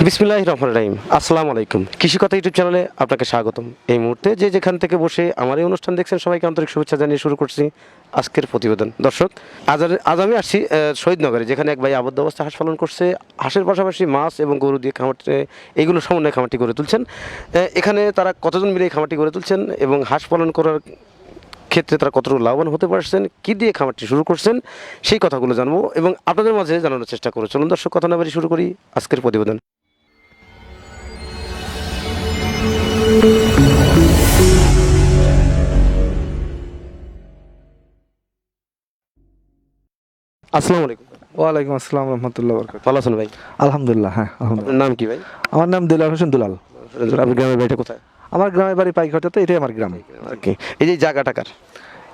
বিসমিল্লাহির রহমানির রহিম। আসসালামু আলাইকুম। কৃষি কথা ইউটিউব চ্যানেলে আপনাকে স্বাগতম। এই মুহূর্তে যে যেখান থেকে বসে আমার এই অনুষ্ঠান দেখছেন সবাইকে আন্তরিক শুভেচ্ছা জানিয়ে শুরু করছি আজকের প্রতিবেদন। দর্শক, আজ আমি আসছি শহীদনগরে, যেখানে এক ভাই আবদ্ধ অবস্থায় হাঁস পালন করছে। হাঁসের পাশাপাশি মাছ এবং গরু দিয়ে খামারটি, এইগুলো সমন্বয়ে খামারটি গড়ে তুলছেন। এখানে তারা কতজন মিলে এই খামারটি গড়ে তুলছেন এবং হাঁস পালন করার ক্ষেত্রে তারা কতটুকু লাভবান হতে পারছেন, কী দিয়ে খামারটি শুরু করছেন, সেই কথাগুলো জানবো এবং আপনাদের মাঝে জানানোর চেষ্টা করবো। চলুন দর্শক, কথা না বাড়িয়ে শুরু করি আজকের প্রতিবেদন। আসসালামু আলাইকুম। ওয়ালাইকুম আসসালাম রহমতুল্লাহ বরকাত। ভালো আছেন ভাই? আলহামদুলিল্লাহ, হ্যাঁ আলহামদুলিল্লাহ। আপনার নাম কি ভাই? আমার নাম দুলাল হোসেন দুলাল। আপনার গ্রামের বাড়িটা কোথায়? আমার গ্রামের বাড়ি পাইকঘাটাতে, এটাই আমার গ্রাম। আর কি এই যে জায়গাটা কার?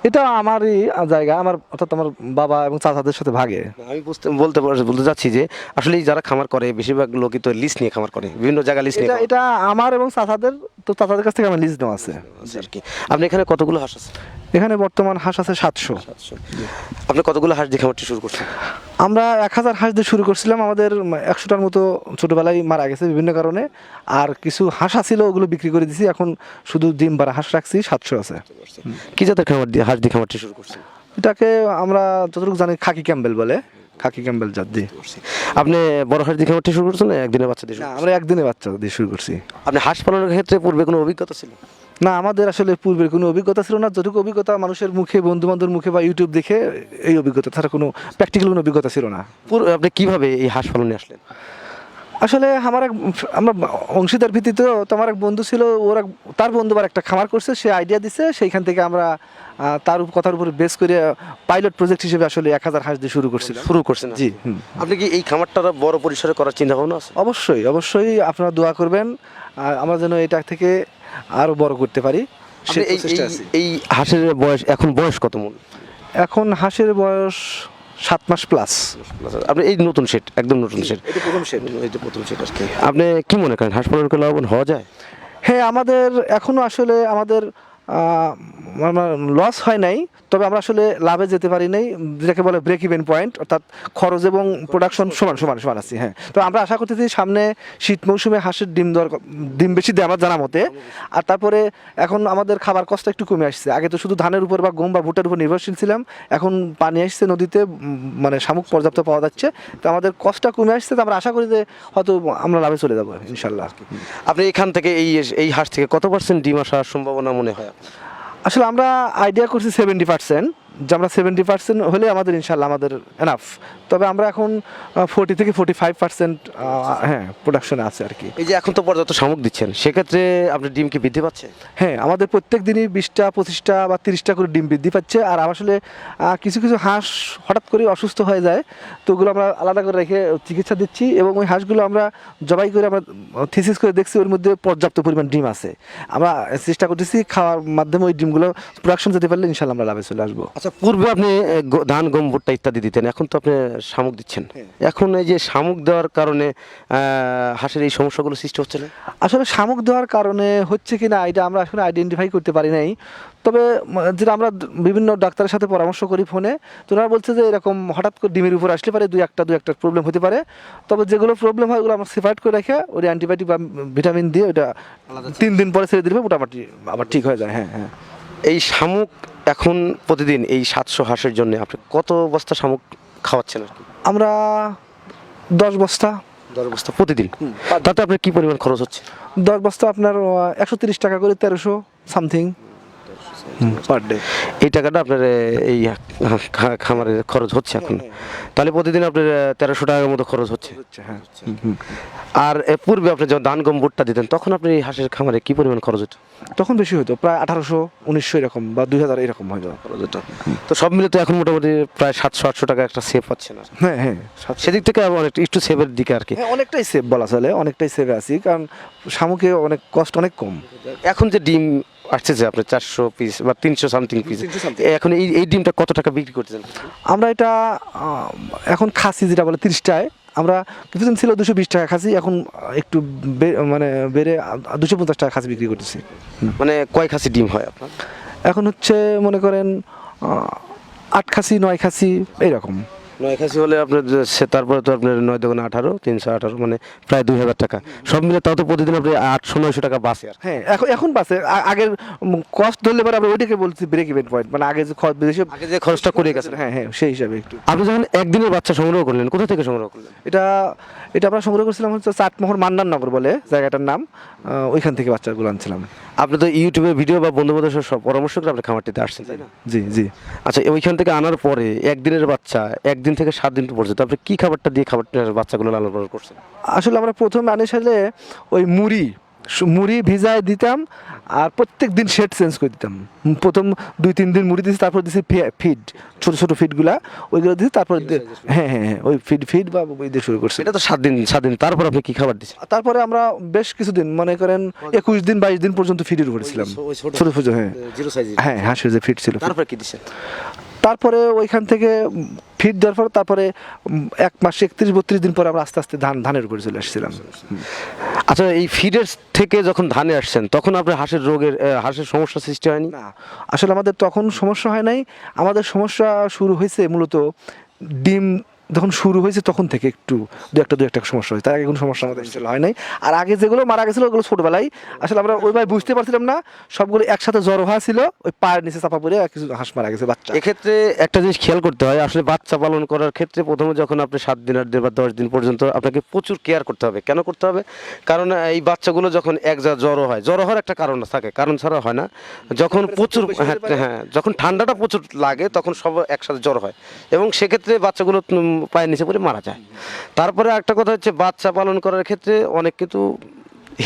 এটা আমারই জায়গা, আমার অর্থাৎ আমার বাবা এবং চাচাদের সাথে ভাগে। আমি বলতে চাচ্ছি যে আসলে যারা খামার করে বেশিরভাগ লোকই তো লিজ নিয়ে খামার করে, বিভিন্ন জায়গা লিজ নিয়ে এটা এটা আমার এবং চাচাদের, তো চাচাদের কাছ থেকে আমার লিজ নেওয়া আছে। আর কি। আপনি এখানে কতগুলো হাঁস আছে? এখানে বর্তমান হাঁস আছে 700। আপনি কতগুলো হাঁস দিয়ে খামারটি শুরু করছেন? আমরা 1000 হাঁস দিয়ে শুরু করছিলাম। আমাদের 100টার মতো ছোটোবেলায় মারা গেছে বিভিন্ন কারণে, আর কিছু হাঁস ছিল ওগুলো বিক্রি করে দিছি। এখন শুধু ডিম বাড়া হাঁস রাখছি, 700 আছে। কি জাতের খামার দিয়ে হাঁস দিয়ে খামারটি শুরু করছেন? এটাকে আমরা যতটুকু জানি খাকি ক্যাম্বেল বলে, খাকি ক্যাম্বেল জাত দিয়ে। আপনি বড় হাঁস দিয়ে খামারটি শুরু করছেন না একদিনের বাচ্চা দিয়ে? না, আমরা একদিনে বাচ্চা দিয়ে শুরু করছি। আপনি হাঁস পালনের ক্ষেত্রে পূর্বে কোনো অভিজ্ঞতা ছিল? না, আমাদের আসলে পূর্বের কোনো অভিজ্ঞতা ছিল না। যতটুকু অভিজ্ঞতা মানুষের মুখে, বন্ধু বান্ধবের মুখে বা ইউটিউব দেখে, এই অভিজ্ঞতা ছাড়া কোনো প্র্যাকটিক্যাল কোনো অভিজ্ঞতা ছিল না। আপনি কিভাবে এই হাঁস পালনে আসলেন? আসলে আমরা অংশীদার ভিত্তিতে, তো আমার এক বন্ধু ছিল, তার বন্ধু আবার একটা খামার করছে, সে আইডিয়া দিছে। সেইখান থেকে আমরা তার কথার উপর বেস করে পাইলট প্রজেক্ট হিসেবে আসলে 1000 হাঁস দিয়ে শুরু করছেন। জি। আপনি কি এই খামারটা বড় পরিসরে করার চিন্তা ভাবনা আছে? অবশ্যই অবশ্যই, আপনারা দোয়া করবেন আমরা যেন এটা থেকে আরো বড় করতে পারি। এই হাঁসের বয়স কত মূল? এখন হাঁসের বয়স 7 মাস প্লাস। আপনি এই নতুন সেট, একদম নতুন সেট, এটা প্রথম সেট। প্রথম সেট আর কি। আপনি কি মনে করেন হাঁস পালন করে লাভবান হওয়া যায়? হ্যাঁ, আমাদের এখনো আসলে আমাদের লস হয় নাই, তবে আমরা আসলে লাভে যেতে পারি নাই, যেটাকে বলে ব্রেক ইভেন পয়েন্ট, অর্থাৎ খরচ এবং প্রোডাকশন সমান সমান সমান আছি। হ্যাঁ, তো আমরা আশা করতেছি সামনে শীত মৌসুমে হাঁসের ডিম বেশি দেয় আমার জানা মতে। আর তারপরে এখন আমাদের খাবার কষ্ট একটু কমে আসছে। আগে তো শুধু ধানের উপর বা গম বা ভুট্টার উপর নির্ভরশীল ছিলাম, এখন পানি আসছে নদীতে, মানে শামুক পর্যাপ্ত পাওয়া যাচ্ছে, তো আমাদের কষ্টটা কমে আসছে। তো আমরা আশা করি যে হয়তো আমরা লাভে চলে যাবো ইনশাল্লাহ। আপনি এখান থেকে এই হাঁস থেকে কত পার্সেন্ট ডিম আসার সম্ভাবনা মনে হয়? আসলে আমরা আইডিয়া করছি 70%, যে আমরা 70% হলে আমাদের ইনশাল্লাহ আমাদের এনাফ। তবে আমরা এখন 40 থেকে 45% হ্যাঁ প্রোডাকশনে আছে আর কি। এই যে এখন তো পর্যাপ্ত শামুক দিচ্ছেন, সেক্ষেত্রে আপনার ডিম কি বৃদ্ধি পাচ্ছে? হ্যাঁ, আমাদের প্রত্যেক দিনই 20টা 25টা বা 30টা করে ডিম বৃদ্ধি পাচ্ছে। আর আসলে কিছু কিছু হাঁস হঠাৎ করে অসুস্থ হয়ে যায়, তো ওগুলো আমরা আলাদা করে রেখে চিকিৎসা দিচ্ছি, এবং ওই হাঁসগুলো আমরা জবাই করে আমরা থিসিস করে দেখছি ওর মধ্যে পর্যাপ্ত পরিমাণ ডিম আছে। আমরা চেষ্টা করতেছি খাওয়ার মাধ্যমে ওই ডিমগুলো প্রোডাকশন যেতে পারলে ইনশাল্লাহ আমরা লাভে চলে আসবো। আচ্ছা, পূর্বে আপনি ধান, গম, ভুট্টা ইত্যাদি দিতেন, এখন তো আপনি শামুক দিচ্ছেন। এখন এই যে শামুক দেওয়ার কারণে হাঁসের এই সমস্যাগুলো সৃষ্টি হচ্ছে না? আসলে শামুক দেওয়ার কারণে হচ্ছে কি না এটা আমরা আসলে আইডেন্টিফাই করতে পারি নাই। তবে যেটা আমরা বিভিন্ন ডাক্তারের সাথে পরামর্শ করি ফোনে, তো ওনারা বলছে যে এরকম হঠাৎ করে ডিমের উপর আসলে পারে, দুই একটা প্রবলেম হতে পারে। তবে যেগুলো প্রবলেম হয় ওগুলো আমরা সেপারেট করে রেখে ওই অ্যান্টিবায়োটিক বা ভিটামিন দিয়ে ওটা 3 দিন পরে ছেড়ে দিলে মোটামুটি আবার ঠিক হয়ে যায়। হ্যাঁ হ্যাঁ। এই শামুক এখন প্রতিদিন এই 700 হাঁসের জন্য আপনি কত বস্তা শামুক খাওয়াচ্ছেন আর কি? আমরা 10 বস্তা। 10 বস্তা প্রতিদিন? তাতে আপনার কি পরিমাণ খরচ হচ্ছে? 10 বস্তা আপনার 130 টাকা করে, 1300 সামথিং পার ডে। এই টাকাটা আপনার এই খামারের খরচ হচ্ছে এখন? তাহলে প্রতিদিন আপনার 1300 টাকার মতো খরচ হচ্ছে। হ্যাঁ। আর পূর্বে আপনি যখন ধান, গম, ভুট্টা দিতেন তখন আপনি এই হাঁসের খামারে কি পরিমাণ খরচ হতো? তখন বেশি হতো, প্রায় 1800 1900 এরকম বা 2000 এরকম হয়তো খরচ হতো। তো সব মিলে তো এখন মোটামুটি প্রায় 700-800 টাকা একটা সেভ পাচ্ছেন আর? হ্যাঁ হ্যাঁ, সেদিক থেকে অনেক একটু সেভের দিকে আর কি। হ্যাঁ, অনেকটাই সেভ বলা চলে, অনেকটাই সেভে আছি, কারণ শামুকে অনেক কষ্ট অনেক কম। এখন যে ডিম আসছে যে আপনার 400 পিস বা 300 সামথিং পিস, এখন এই ডিমটা কত টাকা বিক্রি করতেছেন? আমরা এটা এখন খাসি যেটা বলে 30 টাকায়, আমরা কিছুদিন ছিল 220 টাকা খাসি, এখন একটু মানে বেড়ে 250 টাকা খাসি বিক্রি করতেছি। মানে কয় খাসি ডিম হয় আপনার? এখন হচ্ছে মনে করেন 8 খাসি 9 খাসি এইরকম। নয় খাসি হলে আপনার তারপরে তো আপনার 9 × 18 318 মানে প্রায় 2000 টাকা সব মিলে তাও তো প্রতিদিন আপনি 800-900 টাকা বাঁচে আর হ্যাঁ, এখন বাসে আগের কস্ট ধরলে পরে আমরা ওইটাকে বলছি ব্রেক ইভেন পয়েন্ট, মানে আগে যে বিদেশে আগে যে খরচটা করে গেছেন। হ্যাঁ হ্যাঁ সেই হিসাবে একটু। আপনি যখন একদিনের বাচ্চা সংগ্রহ করলেন কোথা থেকে সংগ্রহ করলেন? এটা এটা আমরা সংগ্রহ করছিলাম হচ্ছে চাটমোহর মান্নাননগর বলে জায়গাটার নাম, ওইখান থেকে বাচ্চাগুলো আনছিলাম। আপনি তো ইউটিউবে ভিডিও বা বন্ধু বান্ধবের সব পরামর্শ করে আপনি খামারটিতে আসছেন তাই না? জি জি। আচ্ছা ওইখান থেকে আনার পরে একদিনের বাচ্চা 1 দিন থেকে 7 দিন পর্যন্ত আপনি কি খাবারটা দিয়ে বাচ্চাগুলো লালন পালন করছেন? আসলে আমরা প্রথমে আনি সালে ওই মুড়ি ভিজায় দিতাম, আর প্রত্যেক দিন শেড চেঞ্জ করে দিতাম। প্রথম 2-3 দিন মুড়ি দিয়েছি, তারপর দিয়েছি ফিড, ছোটো ছোটো ফিডগুলা ওইগুলো দিয়েছি, তারপর হ্যাঁ হ্যাঁ হ্যাঁ ওই ফিড বা ওই দিয়ে শুরু করছি। এটা তো 7 দিন তারপর আপনি কি খাবার দিচ্ছেন? তারপরে আমরা বেশ কিছুদিন মনে করেন 21-22 দিন পর্যন্ত ফিডের উপরে ছিলাম, ছোটো ছোটো হ্যাঁ জিরো সাইজ। হ্যাঁ হাঁসের যে ফিড ছিল। তারপর কি দিচ্ছেন? তারপরে ওইখান থেকে ফিড দেওয়ার পর তারপরে 1 মাস 31-32 দিন পরে আমরা আস্তে আস্তে ধানের উপরে চলে আসছিলাম। আচ্ছা এই ফিডের থেকে যখন ধানে আসছেন তখন আপনার হাঁসের সমস্যা সৃষ্টি হয়নি? না, আসলে আমাদের তখন সমস্যা হয় নাই। আমাদের সমস্যা শুরু হয়েছে মূলত ডিম যখন শুরু হয়েছে তখন থেকে একটু দু একটা সমস্যা হয়, তার আগে কোনো সমস্যা আমাদের আসলে হয় নাই। আর আগে যেগুলো মারা গেছিলো ওগুলো ছোটবেলায়, আসলে আমরা ওইভাবে বুঝতে পারছিলাম না, সবগুলো একসাথে জড়ো হওয়া ছিল, ওই পায়ের নিচে চাপা পড়ে কিছু হাঁস মারা গেছে বাচ্চা। এক্ষেত্রে একটা জিনিস খেয়াল করতে হয়, আসলে বাচ্চা পালন করার ক্ষেত্রে প্রথমে যখন আপনি 7 দিন 8 দিন বা 10 দিন পর্যন্ত আপনাকে প্রচুর কেয়ার করতে হবে। কেন করতে হবে? কারণ এই বাচ্চাগুলো যখন এক জায়গায় জড়ো হওয়ার একটা কারণ থাকে, কারণ ছাড়া হয় না। যখন প্রচুর হ্যাঁ যখন ঠান্ডাটা প্রচুর লাগে তখন সব একসাথে জড়ো হয় এবং সেক্ষেত্রে বাচ্চাগুলো পায়ের নিচে পড়ে মারা যায়। তারপরে একটা কথা হচ্ছে বাচ্চা পালন করার ক্ষেত্রে অনেক কিন্তু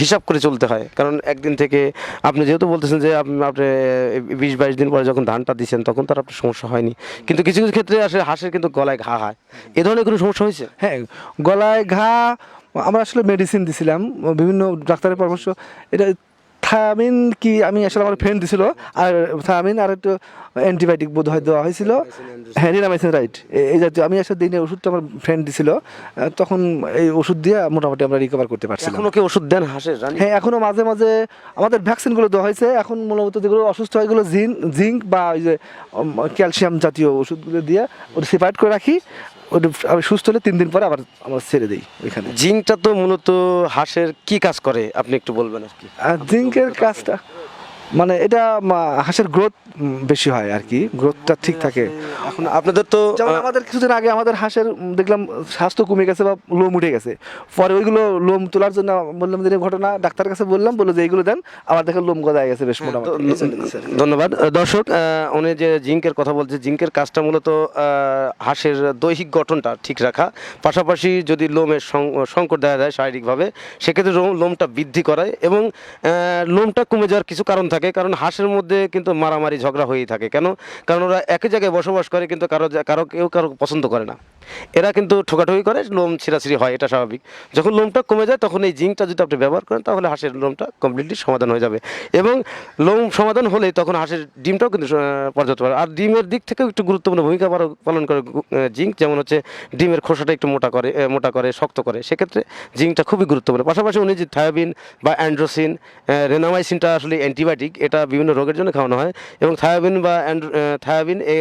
হিসাব করে চলতে হয়, কারণ একদিন থেকে আপনি যেহেতু বলতেছেন যে আপনি 20-22 দিন পরে যখন ধানটা দিচ্ছেন তখন তার আপনার সমস্যা হয়নি, কিন্তু কিছু কিছু ক্ষেত্রে আসলে হাঁসের কিন্তু গলায় ঘা হয়। এ ধরনের কোনো সমস্যা হয়েছে? হ্যাঁ, গলায় ঘা আমরা আসলে মেডিসিন দিছিলাম, বিভিন্ন ডাক্তারের পরামর্শ। এটা থায়ামিন কি আমি আসলে আমার ফ্রেন্ড দিছিল, আর থায়ামিন আর একটু অ্যান্টিবায়োটিক বোধ হয় দেওয়া হয়েছিল, হ্যাঁ রিনামাইসিন রাইট, এই জাতীয়। আমি আসলে দিনে ওষুধটা আমার ফ্রেন্ড দিছিল, তখন এই ওষুধ দিয়ে মোটামুটি আমরা রিকভার করতে পারছিলাম। এখনো কি ওষুধ দেন হাঁসের? হ্যাঁ এখনো মাঝে মাঝে আমাদের ভ্যাকসিনগুলো দেওয়া হয়েছে। এখন মূলত যেগুলো অসুস্থ হয় এগুলো জিঙ্ক বা ওই যে ক্যালসিয়াম জাতীয় ওষুধগুলো দিয়ে ওটা সেপারেট করে রাখি, ওটা আমি সুস্থ হলে 3 দিন পরে আবার আমরা ছেড়ে দিই ওইখানে। জিঙ্কটা তো মূলত হাঁসের কি কাজ করে আপনি একটু বলবেন আর কি? আর জিঙ্কের কাজটা মানে এটা হাঁসের গ্রোথ বেশি হয় আর কি, গ্রোথটা ঠিক থাকে। এখন আপনাদের তো যেমন আমাদের কিছুদিন আগে আমাদের হাঁসের দেখলাম স্বাস্থ্য কমে গেছে বা লোম উঠে গেছে, পরে ওইগুলো লোম তোলার জন্য বললাম যে ঘটনা, ডাক্তারের কাছে বললো যে এইগুলো দেন, আবার দেখেন লোম গজায় গেছে বেশ মোটামুটি। ধন্যবাদ দর্শক, উনি যে জিঙ্কের কথা বলছে, জিঙ্কের কাজটা মূলত হাঁসের দৈহিক গঠনটা ঠিক রাখা, পাশাপাশি যদি লোমের সংকট দেখা যায় শারীরিকভাবে সেক্ষেত্রে লোমটা বৃদ্ধি করায় এবং লোমটা কমে যাওয়ার কিছু কারণ থাকে। কারণ হাঁসের মধ্যে কিন্তু মারামারি ঝগড়া হয়েই থাকে। কেন? কারণ ওরা একই জায়গায় বসবাস করে কিন্তু কেউ কারো পছন্দ করে না, এরা কিন্তু ঠোকাঠুকি করে, লোম ছিঁড়াছিঁড়ি হয়, এটা স্বাভাবিক। যখন লোমটা কমে যায় তখন এই জিঙ্কটা যদি আপনি ব্যবহার করেন তাহলে হাঁসের লোমটা কমপ্লিটলি সমাধান হয়ে যাবে এবং লোম সমাধান হলে তখন হাঁসের ডিমটাও কিন্তু পর্যাপ্ত পারে। আর ডিমের দিক থেকেও একটু গুরুত্বপূর্ণ ভূমিকা পালন করে জিঙ্ক, যেমন হচ্ছে ডিমের খোসাটা একটু মোটা করে শক্ত করে, সেক্ষেত্রে জিঙ্কটা খুবই গুরুত্বপূর্ণ। পাশাপাশি উনি যে থায়োবিন বা অ্যান্ড্রোসিন, রেনামাইসিনটা আসলে অ্যান্টিবায়োটিক, এটা বিভিন্ন রোগের জন্য খাওয়ানো হয় এবং থায়োবিন বা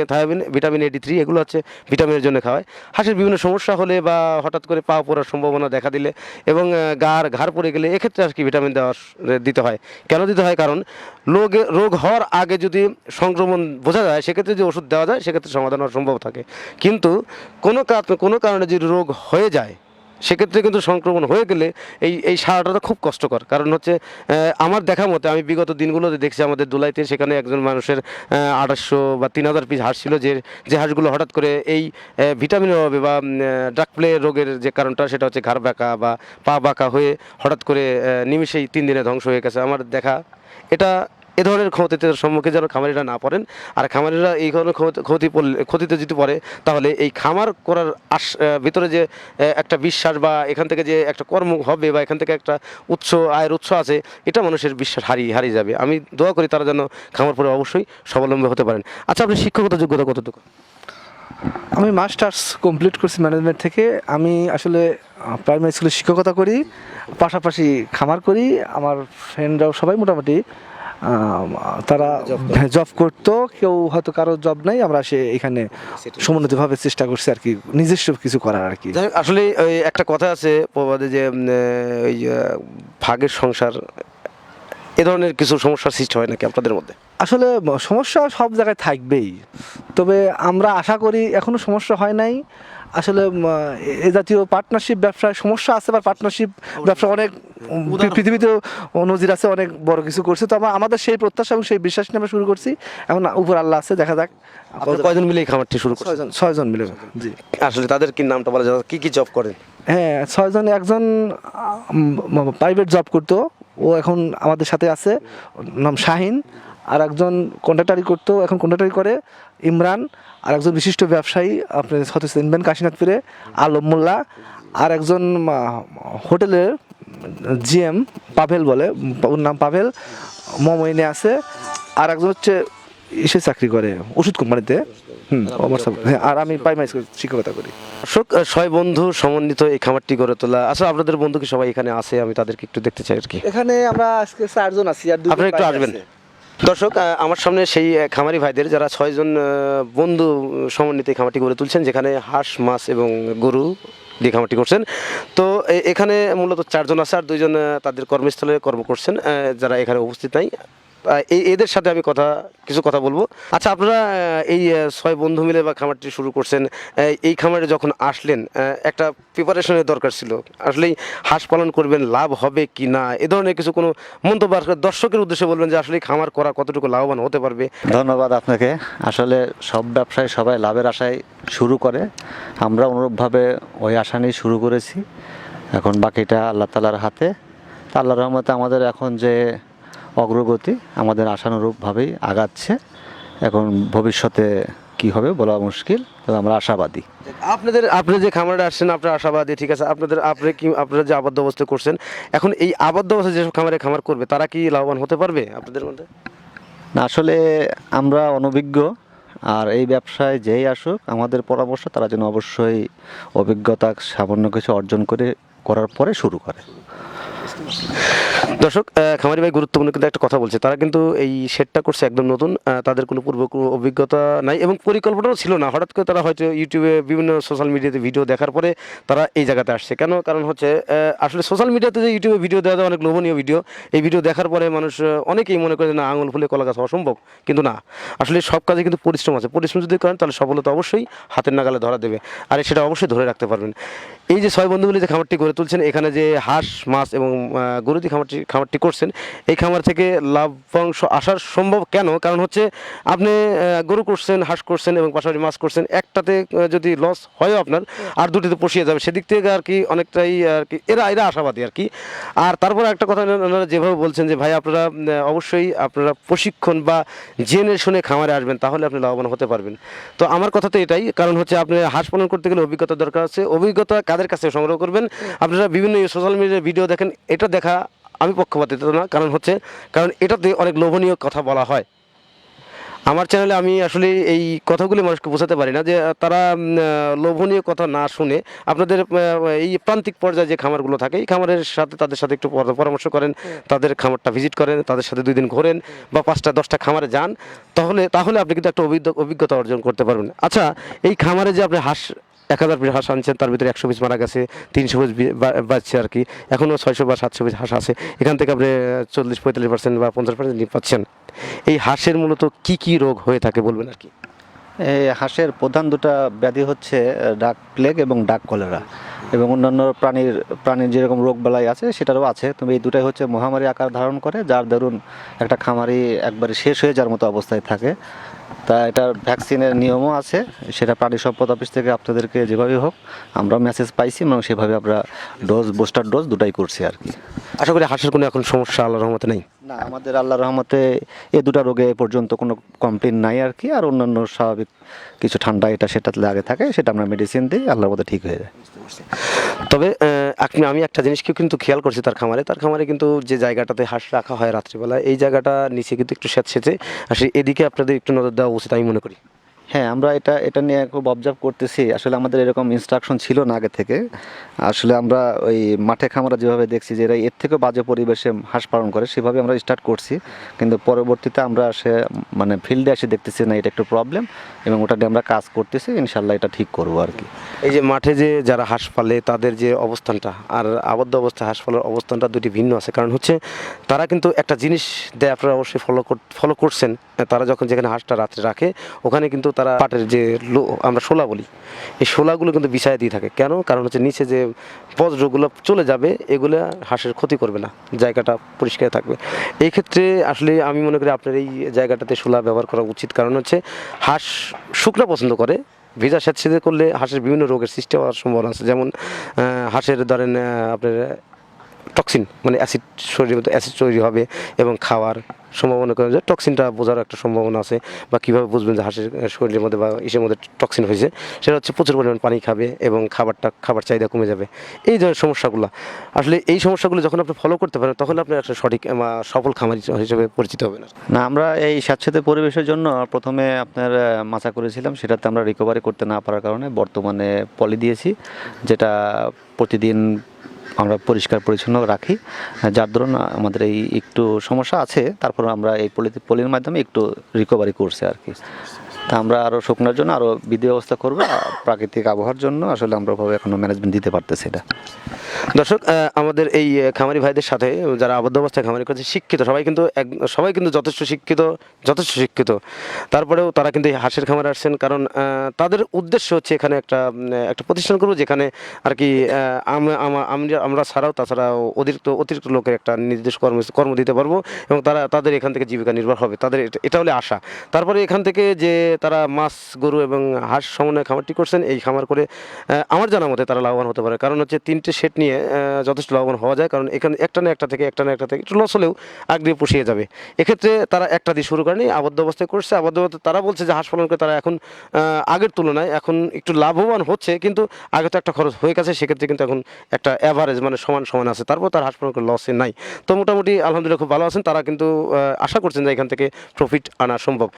থায়োবিন ভিটামিন A-D3 এগুলো হচ্ছে ভিটামিনের জন্য খাওয়ায়। হাঁসের বিভিন্ন সমস্যা হলে বা হঠাৎ করে পা পড়ার সম্ভাবনা দেখা দিলে এবং ঘাড় পড়ে গেলে এক্ষেত্রে আর কি ভিটামিন দিতে হয়। কেন দিতে হয়? কারণ রোগ হওয়ার আগে যদি সংক্রমণ বোঝা যায় সেক্ষেত্রে যদি ওষুধ দেওয়া যায় সেক্ষেত্রে সমাধান হওয়ার সম্ভব থাকে, কিন্তু কোনো কারণে যদি রোগ হয়ে যায় সেক্ষেত্রে কিন্তু সংক্রমণ হয়ে গেলে এই সারাটা খুব কষ্টকর। কারণ হচ্ছে আমার দেখা মতে আমি বিগত দিনগুলোতে দেখছি আমাদের দুলাইতে, সেখানে একজন মানুষের 2800 বা 3000 পিস হাঁস ছিল, যে হাঁসগুলো হঠাৎ করে এই ভিটামিনের অভাবে বা ড্রাগ প্লে রোগের যে কারণটা সেটা হচ্ছে ঘাড় বাঁকা বা পা বাঁকা হয়ে হঠাৎ করে নিমিষেই 3 দিনে ধ্বংস হয়ে গেছে আমার দেখা। এ ধরনের ক্ষতিতে সম্মুখে যেন খামারিরা না পড়েন। আর খামারিরা এই ধরনের ক্ষতিতে যদি পড়ে তাহলে এই খামার করার ভিতরে যে একটা বিশ্বাস বা এখান থেকে যে একটা কর্ম হবে বা এখান থেকে একটা আয়ের উৎস আছে, এটা মানুষের বিশ্বাস হারিয়ে যাবে। আমি দোয়া করি তারা যেন খামার পরে অবশ্যই স্বাবলম্বী হতে পারেন। আচ্ছা, আপনি শিক্ষকতা যোগ্যতা কতটুকু? আমি মাস্টার্স কমপ্লিট করছি ম্যানেজমেন্ট থেকে। আমি আসলে প্রাইমারি স্কুলে শিক্ষকতা করি, পাশাপাশি খামার করি। আমার ফ্রেন্ডরাও সবাই মোটামুটি তারা জব করতো, কেউ হয়তো কারো জব নাই, আমরা এখানে সমন্বিতভাবে চেষ্টা করছি আর কি, নিজস্ব কিছু করার আর কি। যাই হোক, আসলে ওই একটা কথা আছে প্রবাদে যে ওই ভাগের সংসার, এ ধরনের কিছু সমস্যার সৃষ্টি হয় নাকি আপনাদের মধ্যে? আসলে সমস্যা সব জায়গায় থাকবেই, তবে আমরা আশা করি এখনো সমস্যা হয় নাই। আসলে এ জাতীয় পার্টনারশিপ ব্যবসায় সমস্যা আছে, বা পার্টনারশিপ ব্যবসা অনেক পৃথিবীতে নজির আছে, অনেক বড় কিছু করছে। তো আমাদের সেই প্রত্যাশা এবং সেই বিশ্বাস নিয়ে আমরা শুরু করছি। এখন উপর আল্লাহ আছে, দেখা যাক। আপনারা কয়জন মিলে এই খামারটি শুরু করছেন? ছয়জন মিলে। জি, আসলে তাদের কি নামটা বলা যায়, কি কি জব করেন? হ্যাঁ, ছয়জন। একজন প্রাইভেট জব করতো, ও এখন আমাদের সাথে আছে, ওর নাম শাহিন। আর একজন কন্ট্রাক্টারি করতো, এখন কন্ট্রাক্টারি করে, ইমরান। আর একজন বিশিষ্ট ব্যবসায়ী, আপনি হয়তো চিনবেন, কাশীনাথপুরে, আলম মোল্লা। আর একজন হোটেলের জিএম, পাভেল বলে, ওর নাম পাভেল, মমইনে আছে। আর একজন হচ্ছে ইসে চাকরি করে, ওষুধ কোম্পানিতে। হ্যাঁ, আর আমি প্রাইমারি স্কুলে শিক্ষকতা করি। দর্শক, ছয় বন্ধু সমন্বিত এই খামারটি গড়ে তোলা। আচ্ছা, আপনাদের বন্ধু কি সবাই এখানে আছে? আমি তাদেরকে একটু দেখতে চাই আর কি। এখানে আমরা আজকে 4 জন আছি, আর আপনারা একটু আসবেন। দর্শক, আমার সামনে সেই খামারি ভাইদের, যারা ছয়জন বন্ধু সমন্বিত এই খামারটি গড়ে তুলছেন, যেখানে হাঁস, মাছ এবং গরু দিয়ে খামারটি করছেন। তো এখানে মূলত 4 জন আছে, আর 2 জন তাদের কর্মস্থলে কর্ম করছেন, যারা এখানে উপস্থিত নাই। এদের সাথে আমি কিছু কথা বলবো। আচ্ছা, আপনারা এই 6 বন্ধু মিলে বা খামারটি শুরু করছেন, এই খামারে যখন আসলেন, একটা প্রিপারেশনের দরকার ছিল। আসলে হাঁস পালন করবেন, লাভ হবে কি না, এ ধরনের কিছু কোনো মন্তব্য দর্শকের উদ্দেশ্যে বলবেন, যে আসলে খামার করা কতটুকু লাভবান হতে পারবে? ধন্যবাদ আপনাকে। আসলে সব ব্যবসায় সবাই লাভের আশায় শুরু করে, আমরা অনুরূপভাবে ওই আশা নিয়ে শুরু করেছি। এখন বাকিটা আল্লাহ তাআলার হাতে। তা আল্লাহর রহমতে আমাদের এখন যে অগ্রগতি, আমাদের আশানুরূপভাবেই আগাচ্ছে। এখন ভবিষ্যতে কি হবে বলা মুশকিল, তবে আমরা আশাবাদী। আপনারা যে খামারে আসছেন, আপনারা আশাবাদী, ঠিক আছে। আপনারা যে আবদ্ধ অবস্থা করছেন, এখন এই আবদ্ধ অবস্থায় যেসব খামার করবে, তারা কি লাভবান হতে পারবে আপনাদের মধ্যে? না, আসলে আমরা অনভিজ্ঞ, আর এই ব্যবসায় যেই আসুক, আমাদের পরামর্শ তারা যেন অবশ্যই অভিজ্ঞতা সামান্য কিছু অর্জন করার পরে শুরু করে। দর্শক, খামারি ভাই গুরুত্বপূর্ণ কিন্তু একটা কথা বলছে। তারা কিন্তু এই শেডটা করছে একদম নতুন, তাদের কোনো কোনো অভিজ্ঞতা নাই এবং পরিকল্পনাও ছিল না। হঠাৎ করে তারা হয়তো ইউটিউবে বিভিন্ন সোশ্যাল মিডিয়াতে ভিডিও দেখার পরে তারা এই জায়গাতে আসছে। কারণ হচ্ছে আসলে সোশ্যাল মিডিয়াতে যে ইউটিউবে ভিডিও দেওয়া যায়, অনেক লোভনীয় ভিডিও, এই ভিডিও দেখার পরে মানুষ অনেকেই মনে করে যে না, আঙুল ফুলে কলা গাছ হওয়া সম্ভব, কিন্তু না। আসলে সব কাজে কিন্তু পরিশ্রম আছে। পরিশ্রম যদি করেন, তাহলে সফলতা অবশ্যই হাতের নাগালে ধরা দেবে, আর সেটা অবশ্যই ধরে রাখতে পারবেন। এই যে 6 বন্ধু মিলে যে খামারটি গড়ে তুলছেন, এখানে যে হাঁস, মাছ এবং গরু দিয়ে খামারটি করছেন, এই খামার থেকে লাভ্যাংশ আসার সম্ভব কেন? কারণ হচ্ছে আপনি গরু করছেন, হাঁস করছেন এবং পাশাপাশি মাছ করছেন, একটাতে যদি লস হয় আপনার, আর দুটিতে পুষিয়ে যাবে, সেদিক থেকে আর কি অনেকটাই আর কি এরা আশাবাদী আর কি। আর তারপরে একটা কথা, ওনারা যেভাবে বলছেন যে ভাই, আপনারা অবশ্যই আপনারা প্রশিক্ষণ বা জেনে শুনে খামারে আসবেন, তাহলে আপনি লাভবান হতে পারবেন। তো আমার কথা তো এটাই, কারণ হচ্ছে আপনি হাঁস পালন করতে গেলে অভিজ্ঞতা দরকার আছে। অভিজ্ঞতা কাদের কাছে সংগ্রহ করবেন? আপনারা বিভিন্ন সোশ্যাল মিডিয়ায় ভিডিও দেখেন, এটা দেখা আমি পক্ষপাতিত্ব না, কারণ এটাতে অনেক লোভনীয় কথা বলা হয়। আমার চ্যানেলে আমি আসলে এই কথাগুলি মানুষকে বোঝাতে পারি না, যে তারা লোভনীয় কথা না শুনে আপনাদের এই প্রান্তিক পর্যায়ে যে খামারগুলো থাকে, এই খামারের সাথে তাদের সাথে একটু পরামর্শ করেন, তাদের খামারটা ভিজিট করেন, তাদের সাথে 2 দিন ঘোরেন বা 5টা 10টা খামারে যান, তাহলে আপনি কিন্তু একটা অভিজ্ঞতা অর্জন করতে পারবেন। আচ্ছা, এই খামারে যে আপনি 1000 পিস হাঁস আনছেন, তার ভিতরে 100 পিস মারা গেছে, 300 পিস বাঁচছে আর কি, এখনও 600 বা 700 পিস হাঁস আছে, এখান থেকে আপনি 40-45% বা 50% ডিম পাচ্ছেন। এই হাঁসের মূলত কি রোগ হয়ে থাকে বলবেন আর কি? এই হাঁসের প্রধান দুটো ব্যাধি হচ্ছে ডাক প্লেগ এবং ডাক কলেরা, এবং অন্যান্য প্রাণীর যেরকম রোগ বালাই আছে সেটারও আছে। তবে এই দুটাই হচ্ছে মহামারী আকার ধারণ করে, যার দরুন একটা খামারি একবারে শেষ হয়ে যাওয়ার মতো অবস্থায় থাকে। তা এটার ভ্যাকসিনের নিয়মও আছে, সেটা প্রাণী সম্পদ অফিস থেকে আপনাদেরকে যেভাবে হোক আমরা মেসেজ পাইছি, এবং সেভাবে আমরা বুস্টার ডোজ দুটাই করছি আর কি। আশা করি হাঁসের কোনো এখন সমস্যা আল্লাহর রহমতে নেই। না, আমাদের আল্লাহর রহমতে এই দুটো রোগে এ পর্যন্ত কোনো কমপ্লেন নাই আর কি। আর অন্যান্য স্বাভাবিক কিছু ঠান্ডা এটা সেটা লাগে থাকে, সেটা আমরা মেডিসিন দিই, আল্লাহর মধ্যে ঠিক হয়ে যায়। তবে আমি একটা জিনিসকে কিন্তু খেয়াল করছি, তার খামারে কিন্তু যে জায়গাটাতে হাঁস রাখা হয় রাত্রিবেলা, এই জায়গাটা নিচে কিন্তু একটু স্যাঁতসেঁতে, আর এদিকে আপনাদের একটু নজর দেওয়া উচিত আমি মনে করি। হ্যাঁ, আমরা এটা এটা নিয়ে খুব অবজার্ভ করতেছি। আসলে আমাদের এরকম ইনস্ট্রাকশন ছিল না আগে থেকে। আসলে আমরা ওই মাঠে খামারে যেভাবে দেখছি যে এরা এর থেকেও বাজে পরিবেশে হাঁস পালন করে, সেভাবে আমরা স্টার্ট করছি। কিন্তু পরবর্তীতে আমরা মানে ফিল্ডে এসে দেখতেছি না এটা একটু প্রবলেম, এবং ওটা নিয়ে আমরা কাজ করতেছি। ইনশাল্লাহ এটা ঠিক করবো আর কি। এই যে মাঠে যে যারা হাঁস পালে তাদের যে অবস্থানটা আর আবদ্ধ অবস্থায় হাঁস পালার অবস্থানটা দুটি ভিন্ন আছে। কারণ হচ্ছে তারা কিন্তু একটা জিনিস দেয়, আপনারা অবশ্যই ফলো করছেন। তারা যখন যেখানে হাঁসটা রাত্রে রাখে ওখানে কিন্তু তারা পাটের যে আমরা শোলা বলি, এই শোলাগুলো কিন্তু বিছায় দিয়ে থাকে। কেন? কারণ হচ্ছে নিচে যে বজ্রগুলো চলে যাবে এগুলো হাঁসের ক্ষতি করবে না, জায়গাটা পরিষ্কার থাকবে। এই ক্ষেত্রে আসলে আমি মনে করি আপনার এই জায়গাটাতে শোলা ব্যবহার করা উচিত। কারণ হচ্ছে হাঁস শুকনা পছন্দ করে, ভেজা স্যাঁতসেঁতে করলে হাঁসের বিভিন্ন রোগের সৃষ্টি হওয়ার সম্ভাবনা আছে। যেমন হাঁসের ধরেন আপনার টক্সিন মানে অ্যাসিড, শরীরের মধ্যে অ্যাসিড তৈরি হবে এবং খাওয়ার সম্ভাবনা করে যে টক্সিনটা বোঝার একটা সম্ভাবনা আছে। বা কীভাবে বুঝবেন যে হাঁসের শরীরের মধ্যে বা ইসের মধ্যে টক্সিন হয়েছে, সেটা হচ্ছে প্রচুর পরিমাণ পানি খাবে এবং খাবার চাহিদা কমে যাবে। এই ধরনের সমস্যাগুলো আসলে এই সমস্যাগুলো যখন আপনি ফলো করতে পারেন তখন আপনি একটা সঠিক সফল খামারি হিসেবে পরিচিত হবেন। না, আমরা এই স্যাঁতসেঁতে পরিবেশের জন্য প্রথমে আপনার মাচা করেছিলাম, সেটাতে আমরা রিকভারি করতে না পারার কারণে বর্তমানে পলি দিয়েছি, যেটা প্রতিদিন আমরা পরিষ্কার পরিচ্ছন্ন রাখি, যার দরুন আমাদের এই একটু সমস্যা আছে। তারপর আমরা এই পলির মাধ্যমে একটু রিকভারি করছি আর কি। তা আমরা আরও শুকনোর জন্য আরও বিধি ব্যবস্থা করবো। প্রাকৃতিক আবহাওয়ার জন্য আসলে আমরা ওভাবে এখনও ম্যানেজমেন্ট দিতে পারতেছি এটা। দর্শক, আমাদের এই খামারি ভাইদের সাথে যারা আবদ্ধ অবস্থায় খামারি করছে শিক্ষিত, সবাই কিন্তু যথেষ্ট শিক্ষিত। তারপরেও তারা কিন্তু এই হাঁসের খামারে আসছেন কারণ তাদের উদ্দেশ্য হচ্ছে এখানে একটা প্রতিষ্ঠান করবো যেখানে আর কি আমরা ছাড়াও তাছাড়াও অতিরিক্ত লোকের একটা নির্দিষ্ট কর্ম দিতে পারবো এবং তাদের এখান থেকে জীবিকা নির্বাহ হবে। তাদের এটা হলে আশা। তারপরে এখান থেকে যে তারা মাছ, গরু এবং হাঁস সমন্বয়ে খামারটি করছেন, এই খামার করে আমার জানা মতে তারা লাভবান হতে পারে। কারণ হচ্ছে 3টে সেট নিয়ে যথেষ্ট লাভবান হওয়া যায়। কারণ এখানে একটা না একটা থেকে একটু লস হলেও আগ্রহে পুষিয়ে যাবে। এক্ষেত্রে তারা একটা দিয়ে শুরু করেনি, আবদ্ধ অবস্থায় করছে। আবদ্ধ অবস্থায় তারা বলছে যে হাঁস পালন করে তারা এখন আগের তুলনায় এখন একটু লাভবান হচ্ছে, কিন্তু আগে তো একটা খরচ হয়ে গেছে, সেক্ষেত্রে কিন্তু এখন একটা অ্যাভারেজ মানে সমান আছে। তারপর তার হাঁস পালন করে লসে নাই। তো মোটামুটি আলহামদুলিল্লাহ খুব ভালো আছেন। তারা কিন্তু আশা করছেন যে এখান থেকে প্রফিট আনা সম্ভব।